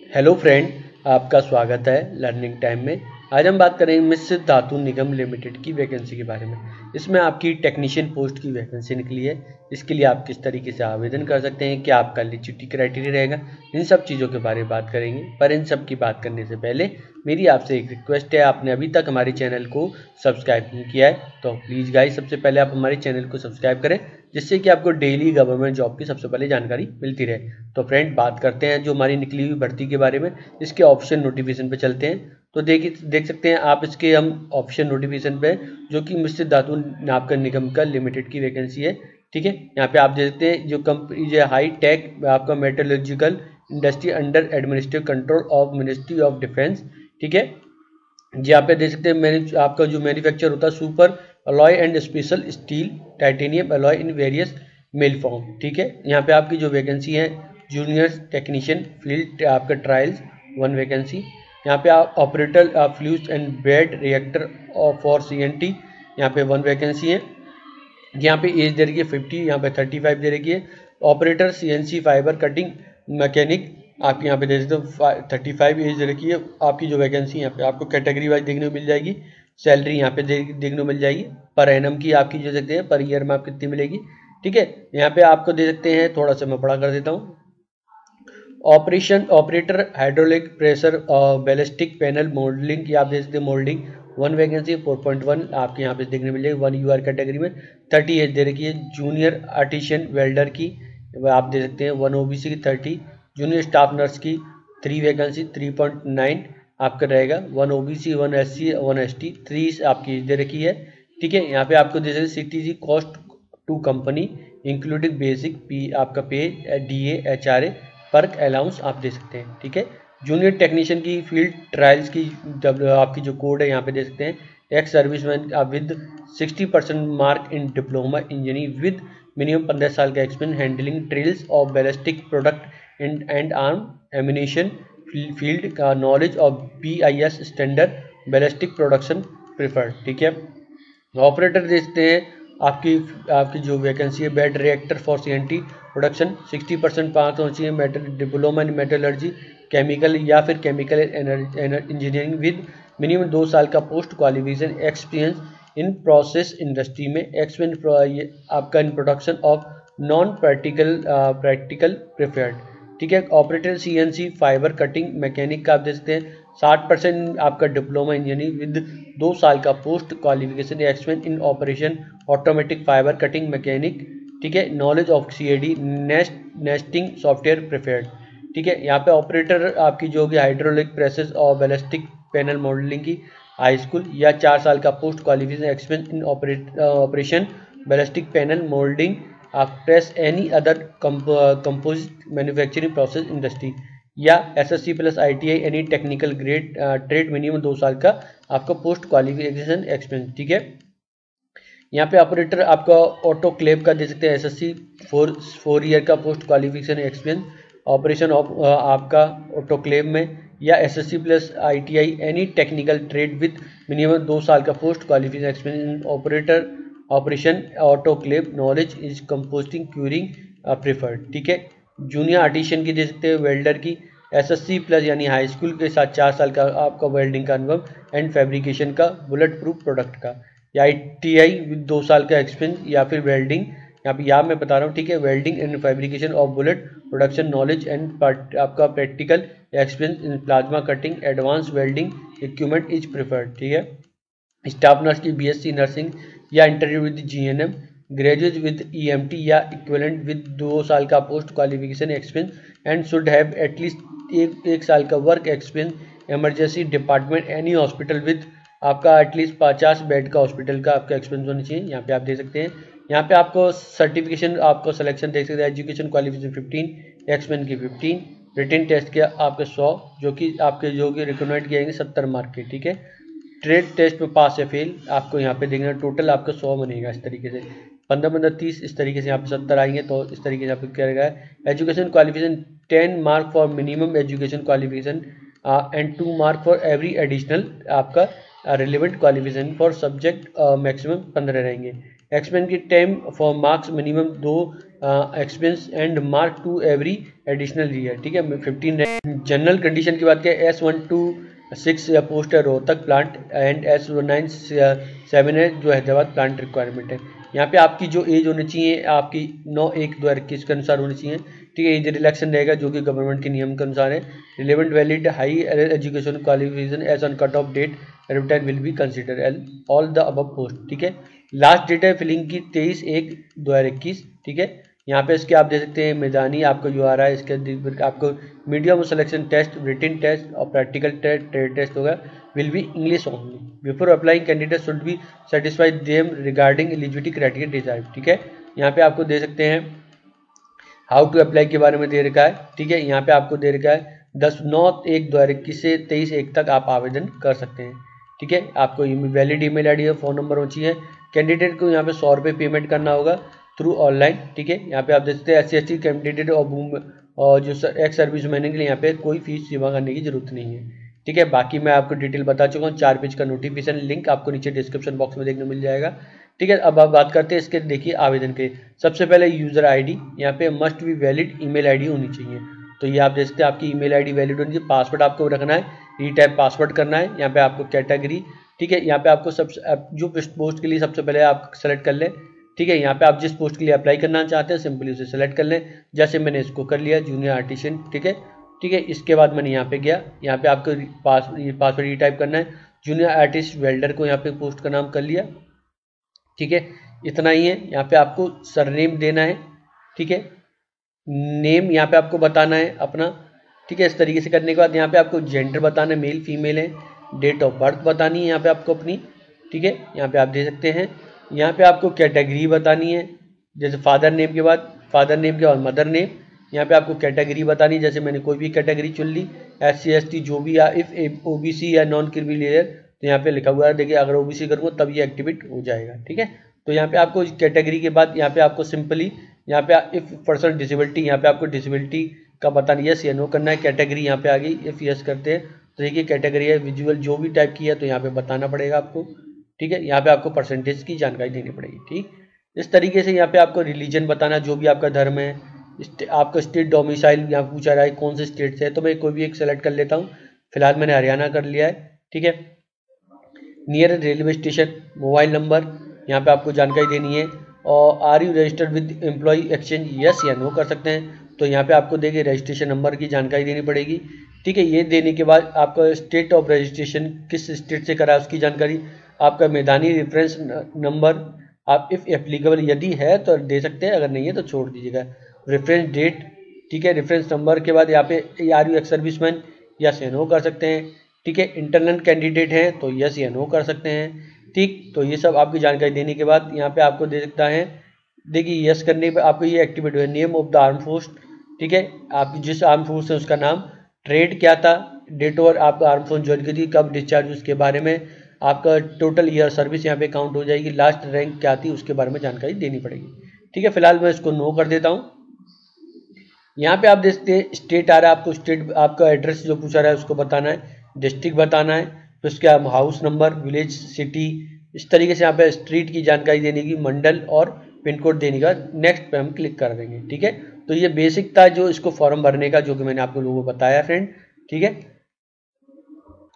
Hello friend, आपका स्वागत है लर्निंग टाइम में। आज हम बात करेंगे मिश्रित धातु निगम लिमिटेड की वैकेंसी के बारे में। इसमें आपकी टेक्नीशियन पोस्ट की वैकेंसी निकली है। इसके लिए आप किस तरीके से आवेदन कर सकते हैं, क्या आपका एलिजिबिलिटी क्राइटेरिया रहेगा, इन सब चीज़ों के बारे में बात करेंगे। पर इन सब की बात करने से पहले मेरी आपसे एक रिक्वेस्ट है, आपने अभी तक हमारे चैनल को सब्सक्राइब नहीं किया है तो प्लीज़ गाइस सबसे पहले आप हमारे चैनल को सब्सक्राइब करें, जिससे कि आपको डेली गवर्नमेंट जॉब की सबसे पहले जानकारी मिलती रहे। तो फ्रेंड, बात करते हैं जो हमारी निकली हुई भर्ती के बारे में। इसके ऑप्शन नोटिफिकेशन पे चलते हैं तो देख सकते हैं आप इसके हम ऑप्शन नोटिफिकेशन पे, जो कि मिश्रित धातु नापकर निगम का लिमिटेड की वैकेंसी है। ठीक है, यहाँ पे आप देख सकते हैं जो कंपनी जो हाई टेक आपका metallurgical industry under administrative control of ministry of defence. ठीक है, यहाँ पे देख सकते हैं आपका जो मैन्युफैक्चर होता है super alloy and special steel titanium alloy in various mill form. ठीक है, यहाँ पे आपकी जो वैकेंसी है जूनियर टेक्नीशियन फील्ड आपका ट्रायल्स 1 वैकेंसी। यहाँ पे आप operator fluid and bed reactor for CNT, यहाँ पे 1 वैकेंसी है। यहाँ पे एज दे रखी है 50, यहाँ पे 35 दे रखी है। Operator CNC fibre cutting mechanic आप यहाँ पे दे सकते हो 35 एज दे रखी है। आपकी जो वैकेंसी यहाँ पे आपको कैटेगरी वाइज देखने को मिल जाएगी। सैलरी यहाँ पे देखने को मिल जाएगी पर एनम की आपकी जो सकते हैं पर ईयर में आप कितनी मिलेगी। ठीक है, यहाँ पे आपको दे सकते हैं, थोड़ा सा मैं पढ़ा कर देता हूँ। Operator hydraulic pressure ballistic panel moulding की आप देख सकते हैं मोल्डिंग 1 वैकेंसी 4.1 आपके यहाँ पे देखने मिल जाएगी 1 UR कैटेगरी में। 30 एज दे रखी है। जूनियर आर्टिशियन वेल्डर की आप दे सकते हैं 1 OBC की 30। जूनियर स्टाफ नर्स की 3 वैकेंसी 3.9 आपका रहेगा 1 OBC 1 SC 1 ST 3 आपकी दे रखी है। ठीक है, यहाँ पे आपको दे सकते CTC cost to company including basic आपका pay DA HRA Perk allowance आप दे सकते हैं। ठीक है, जूनियर टेक्नीशियन की फील्ड ट्रायल्स की आपकी जो कोड है यहाँ पे दे सकते हैं। X serviceman with 60% mark in diploma engineering with minimum 15 साल का experience handling trials of ballistic product and arm ammunition field का knowledge of BIS standard ballistic production preferred. ठीक है, ऑपरेटर देखते हैं आपकी जो वैकेंसी है bed reactor for CNT production 60% pass होनी चाहिए। Metal diploma in metallurgy chemical या फिर केमिकल इंजीनियरिंग विद मिनिमम 2 साल का post qualification experience in process industry में एक्सपीरियंस आपका in production of non practical preferred. ठीक है, operator CNC fibre cutting mechanic का आप देख सकते हैं 60% आपका डिप्लोमा इंजीनियरिंग विद 2 साल का post qualification experience in operation automatic fibre cutting mechanic. ठीक है, knowledge of CAD nesting software preferred. ठीक है, यहाँ पे ऑपरेटर आपकी जो होगी हाइड्रोलिक प्रेसेस और बैलिस्टिक पैनल मॉडलिंग की हाई स्कूल या 4 साल का post qualification experience in operation ballistic panel moulding आप press any other composite manufacturing process industry या SSC plus ITI any technical grade trade minimum 2 साल का आपका पोस्ट क्वालिफिकेशन एक्सपीरियंस। ठीक है, यहाँ पे ऑपरेटर आपका ऑटोक्लेव का दे सकते हैं SSC 4 ईयर का पोस्ट क्वालिफिकेशन एक्सपीरियंस ऑपरेशन आपका ऑटोक्लेव में या SSC plus ITI any technical trade with minimum 2 साल का post qualification experience operator operation autoclave knowledge is composting curing preferred. ठीक है, जूनियर आर्टिशियन की दे सकते हैं वेल्डर की SSC प्लस यानी हाई स्कूल के साथ 4 साल का आपका वेल्डिंग का अनुभव एंड फैब्रिकेशन का बुलेट प्रूफ प्रोडक्ट का या ITI विद 2 साल का एक्सपीरियंस या फिर वेल्डिंग यहाँ मैं बता रहा हूँ। ठीक है, welding and fabrication of bullet production knowledge and आपका practical experience in plasma cutting advance welding equipment is preferred. ठीक है, स्टाफ नर्स की BSc नर्सिंग या interview with GNM graduate with EMT या इक्विवेलेंट विद 2 साल का post qualification experience and should have at least एक साल का work experience emergency department any hospital with आपका एटलीस्ट 50 बेड का हॉस्पिटल का आपका एक्सपीरियंस होना चाहिए। यहाँ पे आप देख सकते हैं, यहाँ पे आपको सर्टिफिकेशन आपको सिलेक्शन देख सकते हैं। एजुकेशन क्वालिफिकेशन 15, एक्सपीरियंस की 15, रिटन टेस्ट के आपके 100 जो कि रिकमेंड किए जाएंगे 70 मार्क के। ठीक है, ट्रेड टेस्ट में पास या फेल आपको यहाँ पे देखना टोटल आपका 100 बनेगा। इस तरीके से 15 30 इस तरीके से यहाँ पे 70 आएंगे तो इस तरीके से यहाँ पे क्या रहेगा। Education qualification 10 mark for minimum education qualification and 2 mark for every additional आपका relevant qualification for subject maximum 15 रहेंगे। एक्सपेंस की time for marks minimum 2 expense and mark to every additional year, ठीक है। 15 जनरल कंडीशन की बात करें, S126 post है Rohtak plant and S197 है जो हैदराबाद प्लांट रिक्वायरमेंट है। यहाँ पे आपकी जो एज होनी चाहिए आपकी 9/1/2021 के अनुसार होनी चाहिए, ठीक है। एज रिलैक्सन रहेगा जो कि गवर्नमेंट के नियम के अनुसार है। Relevant valid high education qualification as on cut off date advertise will be consider all the above post, ठीक है। लास्ट डेट है फिलिंग की 23/1/2021, ठीक है। यहाँ पे इसके आप दे सकते हैं मैदानी आपका जो आ रहा है, इसके आपको medium selection test, written test और प्रैक्टिकल टेस्ट, ट्रेड टेस्ट होगा, will be English only. Before applying candidate should be satisfied them regarding eligibility criteria design, ठीक है। यहाँ पे आपको दे सकते हैं हाउ टू अप्लाई के बारे में दे रखा है, ठीक है। यहाँ पे आपको दे रखा है 10/9/1/2021 से 23/1 तक आप आवेदन कर सकते हैं, ठीक है। आपको वैलिड ईमेल आईडी और फ़ोन नंबर होनी चाहिए। कैंडिडेट को यहाँ पे 100 रुपये पेमेंट करना होगा थ्रू ऑनलाइन, ठीक है। यहाँ पे आप देख सकते हैं SC/ST कैंडिडेट और जो एक्स सर्विस मैन के लिए यहाँ पे कोई फीस जमा करने की जरूरत नहीं है, ठीक है। बाकी मैं आपको डिटेल बता चुका हूँ। 4 पेज का नोटिफिकेशन लिंक आपको नीचे डिस्क्रिप्शन बॉक्स में देखने मिल जाएगा, ठीक है। अब आप बात करते हैं इसके, देखिए आवेदन के। सबसे पहले यूजर आईडी, यहाँ पे must be valid email ID होनी चाहिए, तो ये आप देख सकते हैं आपकी ईमेल आईडी वैलिड होनी चाहिए। पासवर्ड आपको रखना है, ई टाइप पासवर्ड करना है। यहाँ पे आपको कैटेगरी, ठीक है। यहाँ पे आपको जो पोस्ट के लिए सबसे पहले आप सेलेक्ट कर लें, ठीक है। यहाँ पे आप जिस पोस्ट के लिए अप्लाई करना चाहते हैं सिंपली उसे सेलेक्ट कर लें, जैसे मैंने इसको कर लिया जूनियर आर्टिशियन, ठीक है, ठीक है। इसके बाद मैंने यहाँ पे गया, यहाँ पे आपको पासवर्ड ई टाइप करना है, जूनियर आर्टिस्ट वेल्डर को यहाँ पे पोस्ट का नाम कर लिया, ठीक है। इतना ही है। यहाँ पे आपको सरनेम देना है, ठीक है। नेम यहाँ पे आपको बताना है अपना, ठीक है। इस तरीके से करने के बाद यहाँ पे आपको जेंडर बताना है, मेल फीमेल है। डेट ऑफ बर्थ बतानी है यहाँ पे आपको अपनी, ठीक है। यहाँ पे आप दे सकते हैं। यहाँ पे आपको कैटेगरी बतानी है, जैसे फादर नेम के बाद फादर नेम के और मदर नेम। यहाँ पे आपको कैटेगरी बतानी है, जैसे मैंने कोई भी कैटेगरी चुन ली, SC/ST जो भी, या इफ OBC या नॉन क्रिमिनल, तो यहाँ पे लिखा हुआ है, देखिए अगर OBC करूँगा तब ये एक्टिवेट हो जाएगा, ठीक है। तो यहाँ पे आपको कैटेगरी के बाद यहाँ पे आपको सिंपली यहाँ पे इफ पर्सन डिसेबिलिटी, यहाँ पे आपको डिसेबिलिटी का बताना, यस या नो करना है। कैटेगरी यहाँ पे आ गई, इफ यस करते हैं तो देखिए कैटेगरी है विजुअल जो भी टाइप की है, तो यहाँ पे बताना पड़ेगा आपको, ठीक है। यहाँ पे आपको परसेंटेज की जानकारी देनी पड़ेगी, ठीक। इस तरीके से यहाँ पे आपको रिलीजन बताना, जो भी आपका धर्म है। आपका स्टेट डोमिसाइल यहाँ पूछा रहा है कौन से स्टेट से है, तो मैं कोई भी एक सेलेक्ट कर लेता हूँ। फिलहाल मैंने हरियाणा कर लिया है, ठीक है। Near railway station, mobile number यहाँ पे आपको जानकारी देनी है। और are you registered with employ exchange, yes या नो कर सकते हैं, तो यहाँ पे आपको देखिए रजिस्ट्रेशन नंबर की जानकारी देनी पड़ेगी, ठीक है। ये देने के बाद आपका स्टेट ऑफ रजिस्ट्रेशन किस स्टेट से करा है उसकी जानकारी, आपका मैदानी रेफरेंस नंबर आप इफ़ एप्लीकेबल यदि है तो दे सकते हैं, अगर नहीं है तो छोड़ दीजिएगा। रेफरेंस डेट, ठीक है। रेफरेंस नंबर के बाद यहाँ पे are you ex serviceman, yes या नो कर सकते हैं, ठीक है। इंटरनल कैंडिडेट है तो यस या नो कर सकते हैं, ठीक। तो ये सब आपकी जानकारी देने के बाद यहाँ पे आपको दे सकता है, देखिए यस करने पे आपको ये एक्टिवेट हुआ। Name of the arm force, ठीक है। आपकी जिस आर्म फोर्स है उसका नाम, ट्रेड क्या था, डेट और आपका आर्म फोर्स ज्वाइन की थी, कब डिस्चार्ज उसके बारे में, आपका टोटल ईयर सर्विस यहाँ पे काउंट हो जाएगी। लास्ट रैंक क्या थी उसके बारे में जानकारी देनी पड़ेगी, ठीक है। फिलहाल मैं इसको नो कर देता हूँ। यहाँ पे आप देखते हैं स्टेट आ रहा है, आपको स्टेट आपका एड्रेस जो पूछा रहा है उसको बताना है, डिस्ट्रिक्ट बताना है, फिर उसके बाद हाउस नंबर, विलेज, सिटी, इस तरीके से यहाँ पे स्ट्रीट की जानकारी देने की, मंडल और पिन कोड देने का। नेक्स्ट पे हम क्लिक कर देंगे, ठीक है। तो ये बेसिक था जो इसको फॉर्म भरने का, जो कि मैंने आप लोगों को बताया फ्रेंड, ठीक है।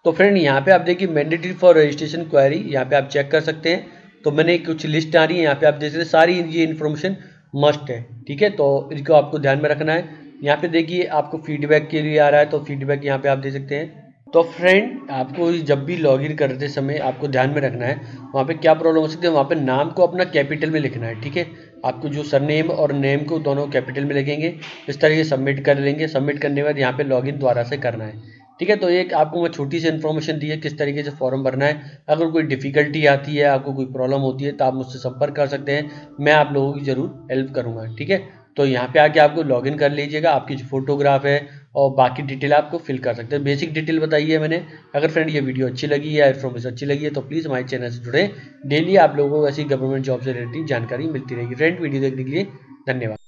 तो फ्रेंड यहाँ पे आप देखिए मैंडेटरी फॉर रजिस्ट्रेशन क्वेरी, यहाँ पे आप चेक कर सकते हैं। तो मैंने कुछ लिस्ट आ रही है, यहाँ पे आप देख सकते हैं सारी ये इन्फॉर्मेशन मस्ट है, ठीक है। तो इसको आपको ध्यान में रखना है। यहाँ पे देखिए आपको फीडबैक के लिए आ रहा है, तो फीडबैक यहाँ पे आप दे सकते हैं। तो फ्रेंड आपको जब भी लॉगिन करते समय आपको ध्यान में रखना है, वहाँ पे क्या प्रॉब्लम हो सकती है, वहाँ पे नाम को अपना कैपिटल में लिखना है, ठीक है। आपको जो सरनेम और नेम को दोनों कैपिटल में लिखेंगे, इस तरीके से सबमिट कर लेंगे। सबमिट करने के बाद यहाँ पे लॉगिन दोबारा से करना है, ठीक है। तो एक आपको मैं छोटी सी इन्फॉर्मेशन दी है किस तरीके से फॉर्म भरना है। अगर कोई डिफिकल्टी आती है, आपको कोई प्रॉब्लम होती है, तो आप मुझसे संपर्क कर सकते हैं, मैं आप लोगों की ज़रूर हेल्प करूँगा, ठीक है। तो यहाँ पे आके आपको लॉगिन कर लीजिएगा, आपकी जो फोटोग्राफ है और बाकी डिटेल आपको फिल कर सकते हैं। बेसिक डिटेल बताई है मैंने। अगर फ्रेंड ये वीडियो अच्छी लगी या इन्फॉर्मेशन अच्छी लगी है तो प्लीज़ हमारे चैनल से जुड़े। डेली आप लोगों को ऐसी गवर्नमेंट जॉब से रिलेटेड जानकारी मिलती रहेगी। फ्रेंड वीडियो देखने के लिए धन्यवाद।